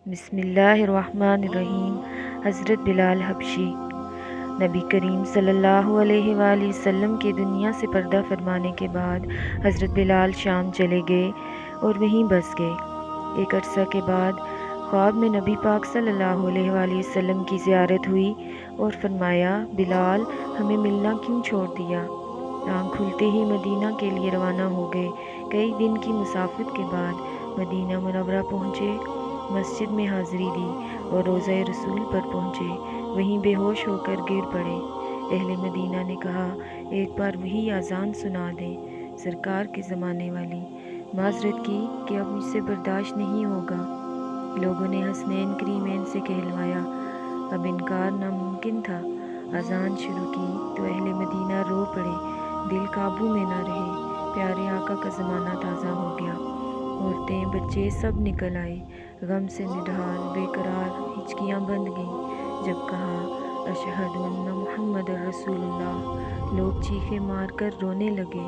बिस्मिल्लाहिर्रहमानिर्रहीम। हज़रत बिलाल हबशी। नबी करीम सल्लल्लाहु अलैहि वसल्लम के दुनिया से पर्दा फरमाने के बाद हज़रत बिलाल शाम चले गए और वहीं बस गए। एक अरसा के बाद ख्वाब में नबी पाक सल्लल्लाहु अलैहि वसल्लम की ज़ियारत हुई और फरमाया, बिलाल हमें मिलना क्यों छोड़ दिया। आँख खुलते ही मदीना के लिए रवाना हो गए। कई दिन की मुसाफत के बाद मदीना मुनव्वरा पहुँचे, मस्जिद में हाज़िरी दी और रोज़ा रसूल पर पहुँचे। वहीं बेहोश होकर गिर पड़े। अहले मदीना ने कहा, एक बार वही अज़ान सुना दें, सरकार के ज़माने वाली। माज़रत की कि अब मुझसे बर्दाश्त नहीं होगा। लोगों ने हसनैन करीमैन से कहलवाया। अब इनकार नामुमकिन था। अज़ान शुरू की तो अहले मदीना रो पड़े। दिल काबू में ना रहे। प्यारे आका का ज़माना ताज़ा हो गया। औरतें बच्चे सब निकल आए। गम से निढाल बेकरार हिचकियाँ बंद गईं। जब कहा अशहदु अन्ना मुहम्मदुर रसूलुल्लाह, लोग चीखें मारकर रोने लगे।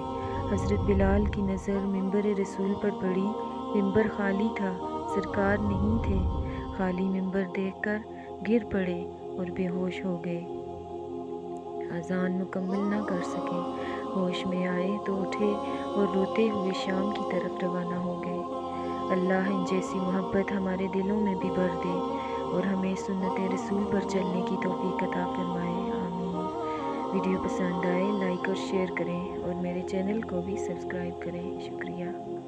हज़रत बिलाल की नज़र मिंबर रसूल पर पड़ी। मिंबर खाली था, सरकार नहीं थे। खाली मिंबर देखकर गिर पड़े और बेहोश हो गए। अज़ान मुकम्मल ना कर सके। होश में आए तो उठे और रोते हुए शाम की तरफ रवाना हो गए। अल्लाह इन जैसी मोहब्बत हमारे दिलों में भी भर दे और हमें सुन्नत रसूल पर चलने की तौफीक अता फरमाए। आमीन। वीडियो पसंद आए लाइक और शेयर करें और मेरे चैनल को भी सब्सक्राइब करें। शुक्रिया।